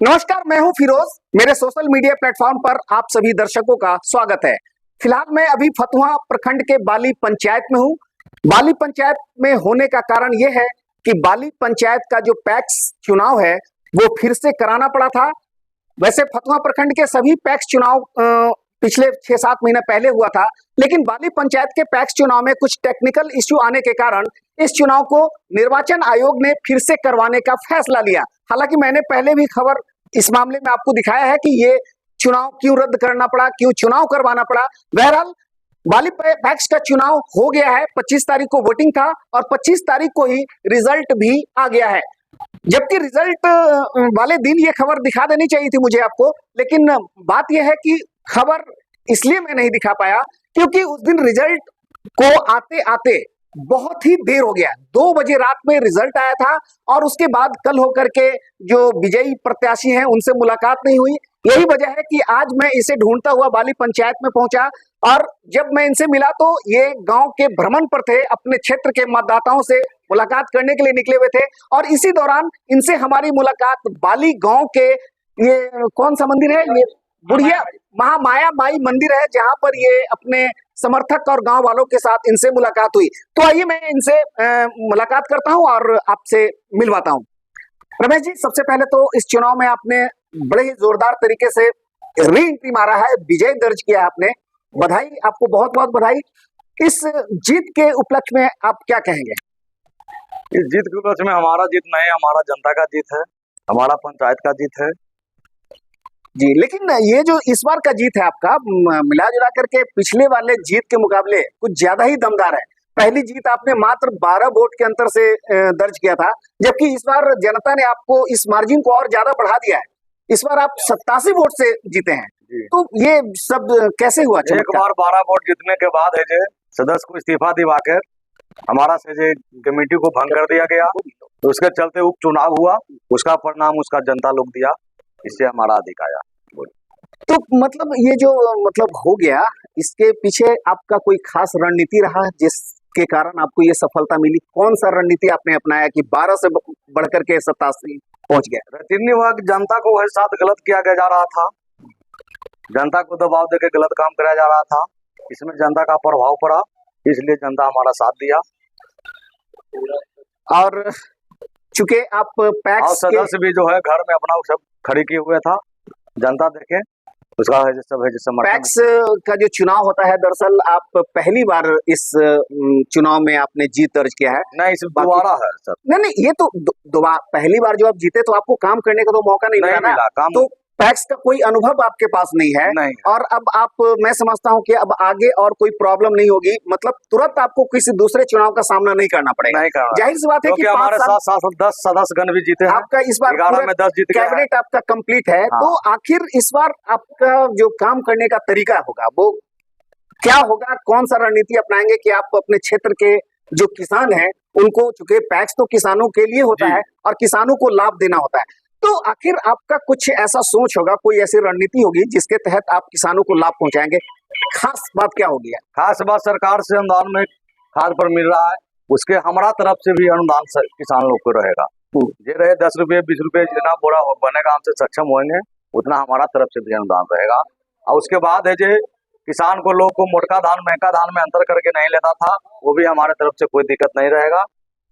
नमस्कार, मैं हूं फिरोज। मेरे सोशल मीडिया प्लेटफॉर्म पर आप सभी दर्शकों का स्वागत है। फिलहाल मैं अभी फतुहा प्रखंड के बाली पंचायत में हूं। बाली पंचायत में होने का कारण यह है कि बाली पंचायत का जो पैक्स चुनाव है वो फिर से कराना पड़ा था। वैसे फतुहा प्रखंड के सभी पैक्स चुनाव पिछले 6-7 महीने पहले हुआ था, लेकिन बाली पंचायत के पैक्स चुनाव में कुछ टेक्निकल इश्यू आने के कारण इस चुनाव को निर्वाचन आयोग ने फिर से करवाने का फैसला लिया। हालांकि मैंने पहले भी खबर इस मामले में आपको दिखाया है कि ये चुनाव क्यों रद्द करना पड़ा, क्यों चुनाव करवाना पड़ा। बहरहाल बाली पैक्स का चुनाव हो गया है। 25 तारीख को वोटिंग था और 25 तारीख को ही रिजल्ट भी आ गया है। जबकि रिजल्ट वाले दिन ये खबर दिखा देनी चाहिए थी मुझे आपको, लेकिन बात यह है कि खबर इसलिए मैं नहीं दिखा पाया क्योंकि उस दिन रिजल्ट को आते आते बहुत ही देर हो गया। 2 बजे रात में रिजल्ट आया था और उसके बाद कल होकर के जो विजयी प्रत्याशी हैं उनसे मुलाकात नहीं हुई। यही वजह है कि आज मैं इसे ढूंढता हुआ बाली पंचायत में पहुंचा और जब मैं इनसे मिला तो ये गांव के भ्रमण पर थे, अपने क्षेत्र के मतदाताओं से मुलाकात करने के लिए निकले हुए थे। और इसी दौरान इनसे हमारी मुलाकात बाली गांव के ये कौन सा मंदिर है, ये बुढ़िया महामाया माई मंदिर है, जहां पर ये अपने समर्थक और गांव वालों के साथ इनसे मुलाकात हुई। तो आइए मैं इनसे मुलाकात करता हूं और आपसे मिलवाता हूं। रमेश जी, सबसे पहले तो इस चुनाव में आपने बड़े ही जोरदार तरीके से री एंट्री मारा है, विजय दर्ज किया है आपने। बधाई, आपको बहुत बहुत बधाई। इस जीत के उपलक्ष्य में आप क्या कहेंगे? इस जीत के उपलक्ष्य में हमारा जीत नहीं, हमारा जनता का जीत है, हमारा पंचायत का जीत है जी। लेकिन ये जो इस बार का जीत है आपका, मिला जुला करके पिछले वाले जीत के मुकाबले कुछ ज्यादा ही दमदार है। पहली जीत आपने मात्र 12 वोट के अंतर से दर्ज किया था, जबकि इस बार जनता ने आपको इस मार्जिन को और ज्यादा बढ़ा दिया है। इस बार आप 87 वोट से जीते हैं। तो ये सब कैसे हुआ? एक बार 12 वोट जीतने के बाद है जे सदस्य को इस्तीफा दिवाकर हमारा से जे कमेटी को भंग कर दिया गया, तो उसके चलते उपचुनाव हुआ, उसका परिणाम उसका जनता लोग दिया, इससे हमारा अधिक आया। तो मतलब ये जो मतलब हो गया, इसके पीछे आपका कोई खास रणनीति रहा जिसके कारण आपको ये सफलता मिली? कौन सा रणनीति आपने अपनाया कि 12 से बढ़कर के 87 पहुंच गया? रणनीति जनता को वही साथ गलत किया जा रहा था, जनता को दबाव देकर गलत काम कराया जा रहा था, इसमें जनता का प्रभाव पड़ा, इसलिए जनता हमारा साथ दिया। और चूंकि आप पैक्स सदस्य भी जो है घर में अपना सब खड़ी किए हुए था, जनता देखे उसका है सब है समर्थन। पैक्स का जो चुनाव होता है, दरअसल आप पहली बार इस चुनाव में आपने जीत दर्ज किया है? नहीं, इस दोबारा है सर। नहीं, ये तो दोबारा पहली बार जो आप जीते तो आपको काम करने का तो मौका नहीं मिला ना, तो पैक्स का कोई अनुभव आपके पास नहीं है। नहीं। और अब आप, मैं समझता हूं कि अब आगे और कोई प्रॉब्लम नहीं होगी, मतलब तुरंत आपको किसी दूसरे चुनाव का सामना नहीं करना पड़ेगा। जाहिर सी बात है कि हमारे साथ 10 सदस्य गण भी जीते हैं। आपका इस बार 11 में 10 जीत गया, कैबिनेट आपका कंप्लीट है। हाँ। तो आखिर इस बार आपका जो काम करने का तरीका होगा वो क्या होगा? कौन सा रणनीति अपनाएंगे कि आप अपने क्षेत्र के जो किसान हैं उनको, चूंकि पैक्स तो किसानों के लिए होता है और किसानों को लाभ देना होता है, तो आखिर आपका कुछ ऐसा सोच होगा, कोई ऐसी रणनीति होगी जिसके तहत आप किसानों को लाभ पहुंचाएंगे? खास बात क्या होगी? खास बात सरकार से अनुदान में खाद पर मिल रहा है, उसके हमारा तरफ से भी अनुदान किसान लोग को रहेगा। जे रहे 10 रुपये 20 रुपये जितना बोरा बनेगा, हमसे सक्षम होंगे उतना हमारा तरफ से भी अनुदान रहेगा। और उसके बाद है जे किसान को लोग को मोटका धान महंगा धान में अंतर करके नहीं लेता था, वो भी हमारे तरफ से कोई दिक्कत नहीं रहेगा।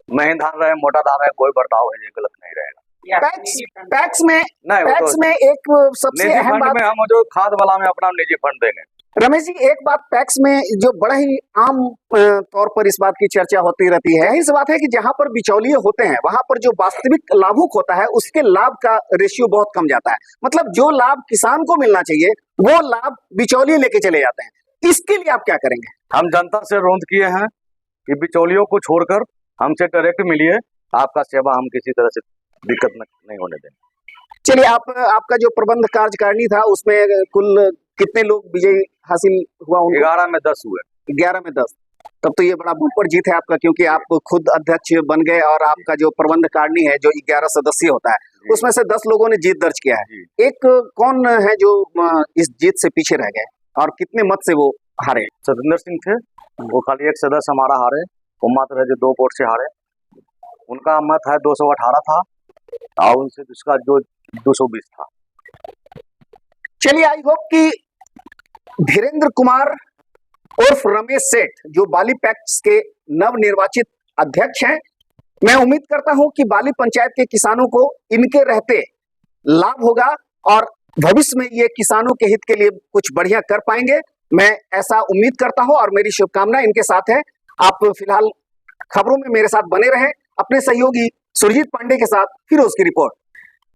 महीन धान रहे मोटा धान रहे, कोई बर्ताव है गलत नहीं रहेगा। पैक्स में एक सबसे अहम बात, में हम जो खाद वाला में अपना निजी फंड देंगे। रमेश जी, एक बात पैक्स में जो बड़ा ही आम तौर पर इस बात की चर्चा होती रहती है, इस बात है कि जहां पर बिचौलिए होते हैं वहां पर जो वास्तविक लाभुक होता है उसके लाभ का रेशियो बहुत कम जाता है। मतलब जो लाभ किसान को मिलना चाहिए वो लाभ बिचौलिए लेके चले जाते हैं। इसके लिए आप क्या करेंगे? हम जनता से रोंद किए हैं कि बिचौलियों को छोड़कर हमसे डायरेक्ट मिलिए, आपका सेवा हम किसी तरह से दिक्कत नहीं होने देंगे। चलिए, आपका जो प्रबंध कार्यकारिणी था उसमें कुल कितने लोग विजयी हासिल हुआ? 11 में 10 हुए। 11 में 10। तब तो ये बड़ा बम्पर जीत है आपका, क्योंकि आप खुद अध्यक्ष बन गए और आपका जो प्रबंध कारिणी है जो 11 सदस्यीय होता है उसमें से 10 लोगों ने जीत दर्ज किया है। एक कौन है जो इस जीत से पीछे रह गए और कितने मत से वो हारे? सतेंद्र सिंह थे, वो खाली एक सदस्य हमारा हारे, वो मात्र 2 वोट से हारे। उनका मत है 218 था और उनसे उसका जो 220 था। चलिए, आई होप कि धीरेन्द्र कुमार उर्फ रमेश सेठ जो बाली पैक्स के नवनिर्वाचित अध्यक्ष हैं, मैं उम्मीद करता हूं कि बाली पंचायत के किसानों को इनके रहते लाभ होगा और भविष्य में ये किसानों के हित के लिए कुछ बढ़िया कर पाएंगे। मैं ऐसा उम्मीद करता हूं और मेरी शुभकामना इनके साथ है। आप फिलहाल खबरों में मेरे साथ बने रहें। अपने सहयोगी सुरजीत पांडे के साथ फिरोज की रिपोर्ट।